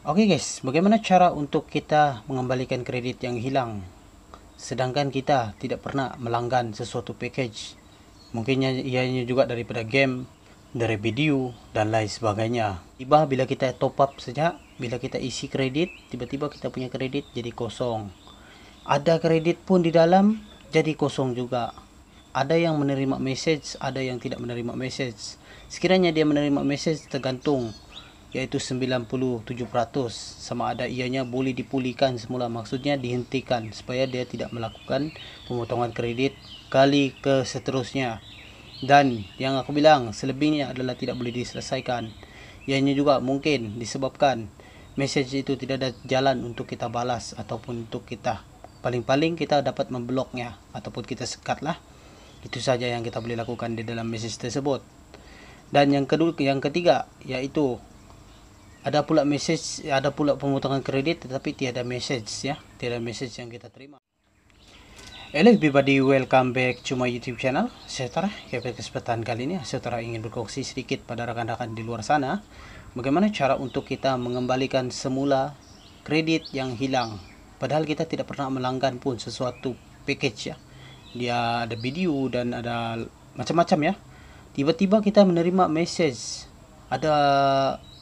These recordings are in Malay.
Oke guys, bagaimana cara untuk kita mengembalikan kredit yang hilang sedangkan kita tidak pernah melanggan sesuatu package? Mungkin ianya juga daripada game, dari video, dan lain sebagainya. Tiba bila kita top up saja, bila kita isi kredit, tiba-tiba kita punya kredit jadi kosong. Ada kredit pun di dalam, jadi kosong juga. Ada yang menerima message, ada yang tidak menerima message. Sekiranya dia menerima message tergantung, yaitu 97%, sama ada ianya boleh dipulihkan semula, maksudnya dihentikan supaya dia tidak melakukan pemotongan kredit kali ke seterusnya. Dan yang aku bilang selebihnya adalah tidak boleh diselesaikan. Ianya juga mungkin disebabkan message itu tidak ada jalan untuk kita balas ataupun untuk kita, paling-paling kita dapat membloknya ataupun kita sekat lah. Itu saja yang kita boleh lakukan di dalam message tersebut. Dan yang ketiga yaitu ada pula message, ada pula pemotongan kredit tetapi tiada message ya, tiada message yang kita terima. Hello everybody, welcome back to my YouTube channel. Saya Tara. Pada kesempatan kali ini saya Tara ingin berkongsi sedikit pada rakan-rakan di luar sana bagaimana cara untuk kita mengembalikan semula kredit yang hilang, padahal kita tidak pernah melanggan pun sesuatu package ya. Dia ada video dan ada macam-macam ya. Tiba-tiba kita menerima message, ada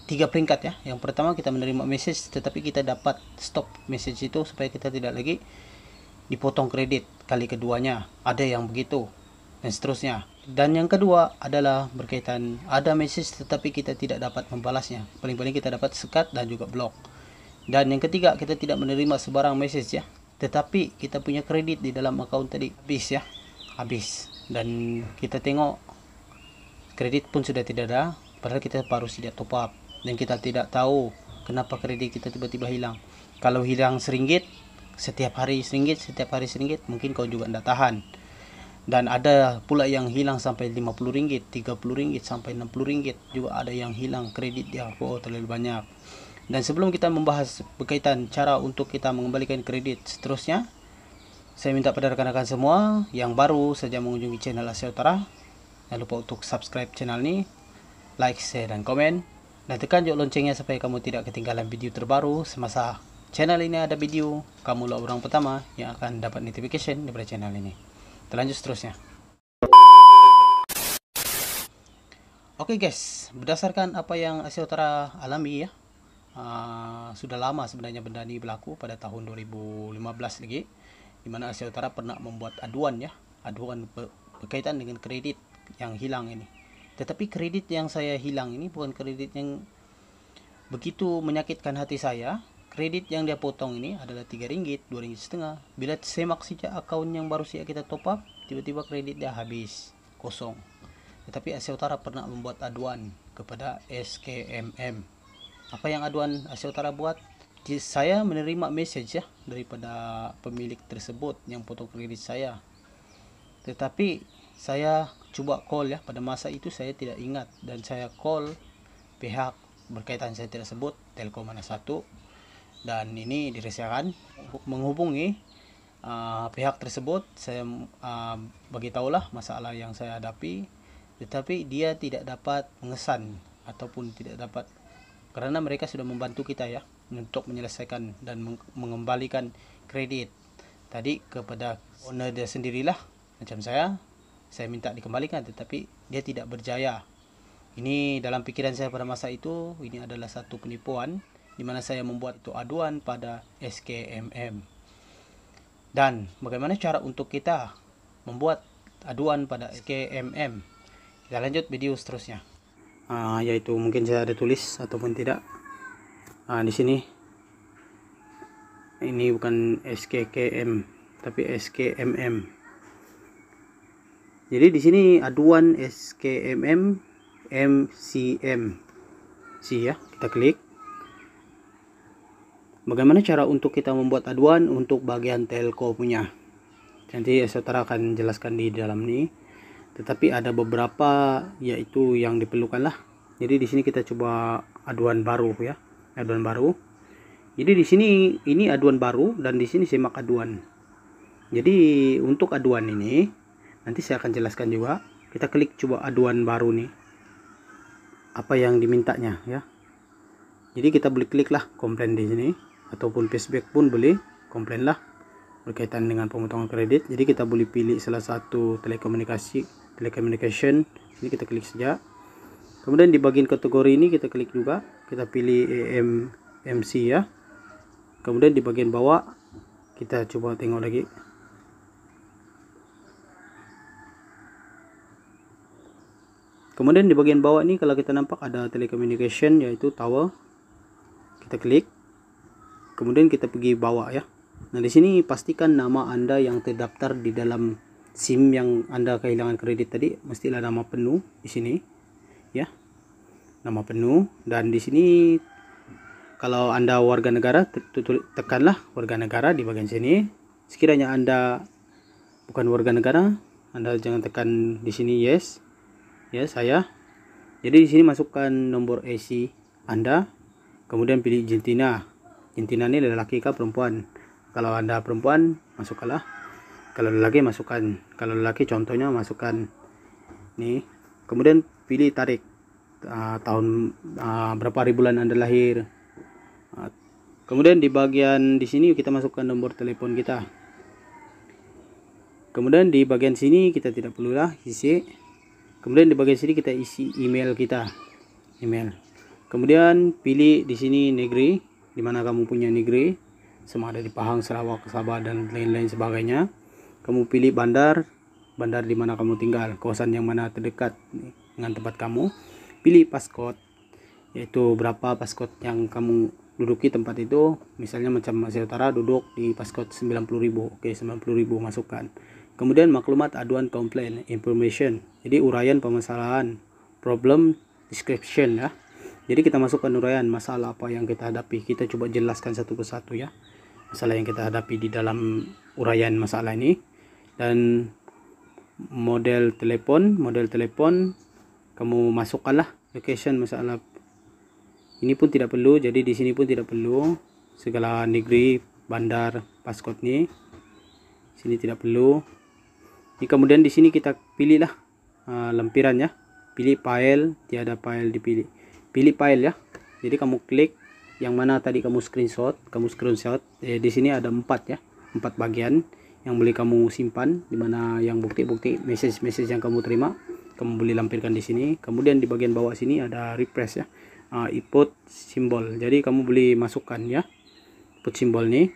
tiga peringkat ya. Yang pertama, kita menerima message tetapi kita dapat stop message itu supaya kita tidak lagi dipotong kredit kali keduanya. Ada yang begitu dan seterusnya. Dan yang kedua adalah berkaitan ada message tetapi kita tidak dapat membalasnya. Paling-paling kita dapat sekat dan juga blok. Dan yang ketiga, kita tidak menerima sebarang message ya, tetapi kita punya kredit di dalam akaun tadi habis ya, habis. Dan kita tengok kredit pun sudah tidak ada, padahal kita baru saja top up. Dan kita tidak tahu kenapa kredit kita tiba-tiba hilang. Kalau hilang seringgit, setiap hari seringgit, mungkin kau juga tidak tahan. Dan ada pula yang hilang sampai 50 ringgit, 30 ringgit, sampai 60 ringgit. Juga ada yang hilang kredit dia, terlalu banyak. Dan sebelum kita membahas berkaitan cara untuk kita mengembalikan kredit seterusnya, saya minta pada rekan-rekan semua yang baru saja mengunjungi channel Asia Utara, jangan lupa untuk subscribe channel ini, like, share, dan komen. Dan tekan juga loncengnya supaya kamu tidak ketinggalan video terbaru semasa channel ini ada video. Kamulah orang pertama yang akan dapat notification daripada channel ini. Terlanjut seterusnya. Oke guys, berdasarkan apa yang Asia Utara alami ya, sudah lama sebenarnya benda ini berlaku pada tahun 2015 lagi, di mana Asia Utara pernah membuat aduan ya, aduan berkaitan dengan kredit yang hilang ini. Tetapi kredit yang saya hilang ini bukan kredit yang begitu menyakitkan hati saya. Kredit yang dia potong ini adalah 3 ringgit, 2 ringgit setengah. Bila semak saja akaun yang baru saja kita top up, tiba-tiba kredit dia habis, kosong. Tetapi Asia Utara pernah membuat aduan kepada SKMM. Apa yang aduan Asia Utara buat? Saya menerima message ya daripada pemilik tersebut yang potong kredit saya. Tetapi saya coba call ya, pada masa itu saya tidak ingat, dan saya call pihak berkaitan, saya tidak sebut telco mana satu, dan ini dirahsiakan. Menghubungi pihak tersebut, saya beritahulah masalah yang saya hadapi, tetapi dia tidak dapat mengesan ataupun tidak dapat, karena mereka sudah membantu kita ya untuk menyelesaikan dan mengembalikan kredit tadi kepada owner dia sendirilah. Macam saya minta dikembalikan tetapi dia tidak berjaya. Ini dalam pikiran saya pada masa itu, ini adalah satu penipuan di mana saya membuat itu aduan pada SKMM. Dan bagaimana cara untuk kita membuat aduan pada SKMM? Kita lanjut video seterusnya. Yaitu mungkin saya ada tulis ataupun tidak. Di sini ini bukan SKKM tapi SKMM. Jadi di sini aduan SKMM MCM ya, kita klik. Bagaimana cara untuk kita membuat aduan untuk bagian telco punya? Nanti saya akan jelaskan di dalam ini. Tetapi ada beberapa yaitu yang diperlukan lah. Jadi di sini kita coba aduan baru ya, aduan baru. Jadi di sini ini aduan baru dan di sini simak aduan. Jadi untuk aduan ini nanti saya akan jelaskan juga. Kita klik coba aduan baru nih, apa yang dimintanya ya. Jadi kita boleh klik lah komplain di sini, ataupun flashback pun boleh, komplain lah berkaitan dengan pemotongan kredit. Jadi kita boleh pilih salah satu telecommunication. Ini kita klik saja. Kemudian di bagian kategori ini kita klik juga, kita pilih AMC ya. Kemudian di bagian bawah kita coba tengok lagi. Kemudian di bagian bawah ini kalau kita nampak ada telecommunication, yaitu tower. Kita klik. Kemudian kita pergi bawah ya. Nah, di sini pastikan nama Anda yang terdaftar di dalam SIM yang Anda kehilangan kredit tadi, mestilah nama penuh di sini ya. Nama penuh, dan di sini kalau Anda warga negara, tekanlah warga negara di bagian sini. Sekiranya Anda bukan warga negara, Anda jangan tekan di sini yes. Ya, saya. Jadi di sini masukkan nomor IC Anda, kemudian pilih jantina. Jantina ini lelaki kah perempuan? Kalau Anda perempuan, masukkanlah. Kalau lelaki, masukkan. Kalau lelaki contohnya masukkan nih. Kemudian pilih tarik tahun berapa hari bulan Anda lahir. Kemudian di bagian di sini kita masukkan nomor telepon kita. Kemudian di bagian sini kita tidak perlulah isi. Kemudian di bagian sini kita isi email kita. Email. Kemudian pilih di sini negeri, di mana kamu punya negeri. Sama ada di Pahang, Sarawak, Sabah dan lain-lain sebagainya. Kamu pilih bandar di mana kamu tinggal, kawasan yang mana terdekat dengan tempat kamu. Pilih passcode, yaitu berapa passcode yang kamu duduki tempat itu. Misalnya macam Asia Utara duduk di passcode 90.000. Oke, 90.000 masukkan. Kemudian maklumat aduan komplain information. Jadi uraian permasalahan, problem description ya. Jadi kita masukkan uraian masalah apa yang kita hadapi. Kita coba jelaskan satu persatu ya, masalah yang kita hadapi di dalam uraian masalah ini. Dan model telepon kamu masukkanlah location masalah. Ini pun tidak perlu, jadi di sini pun tidak perlu. Segala negeri, bandar, passcode nih. Sini tidak perlu. Ini kemudian di sini kita pilihlah lampiran ya. Pilih file, tiada file dipilih. Pilih file ya. Jadi kamu klik yang mana tadi kamu screenshot. Di sini ada 4 ya, 4 bagian yang boleh kamu simpan, di mana yang bukti-bukti message yang kamu terima, kamu boleh lampirkan di sini. Kemudian di bagian bawah sini ada refresh ya. Input simbol. Jadi kamu boleh masukkan ya, input simbol nih.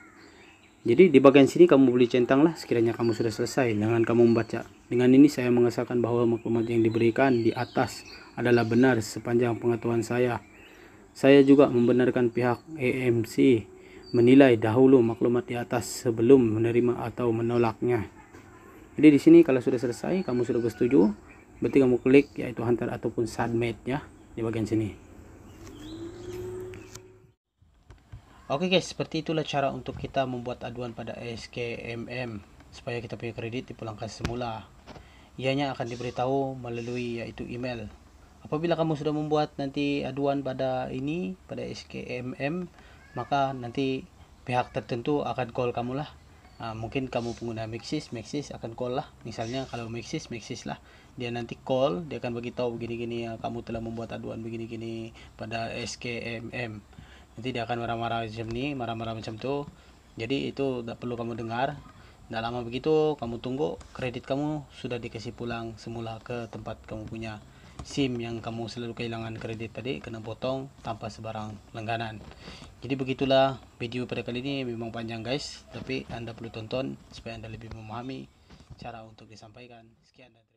Jadi di bagian sini kamu boleh centanglah sekiranya kamu sudah selesai dengan kamu membaca. Dengan ini saya mengesahkan bahwa maklumat yang diberikan di atas adalah benar sepanjang pengetahuan saya. Saya juga membenarkan pihak AMC menilai dahulu maklumat di atas sebelum menerima atau menolaknya. Jadi di sini kalau sudah selesai, kamu sudah bersetuju, berarti kamu klik yaitu hantar ataupun submit ya di bagian sini. Oke guys, seperti itulah cara untuk kita membuat aduan pada SKMM supaya kita punya kredit dipulangkan semula. Ianya akan diberitahu melalui yaitu email. Apabila kamu sudah membuat nanti aduan pada SKMM, maka nanti pihak tertentu akan call kamu lah. Mungkin kamu pengguna Maxis akan call lah. Misalnya kalau Maxis lah, dia nanti call, dia akan beritahu begini-gini, kamu telah membuat aduan begini-gini pada SKMM. Nanti dia akan marah-marah macam tu. Jadi itu tidak perlu kamu dengar. Tidak lama begitu kamu tunggu, kredit kamu sudah dikasih pulang semula ke tempat kamu punya SIM yang kamu selalu kehilangan kredit tadi, kena potong tanpa sebarang langganan. Jadi begitulah video pada kali ini. Memang panjang guys, tapi Anda perlu tonton supaya Anda lebih memahami cara untuk disampaikan. Sekian dan terima kasih.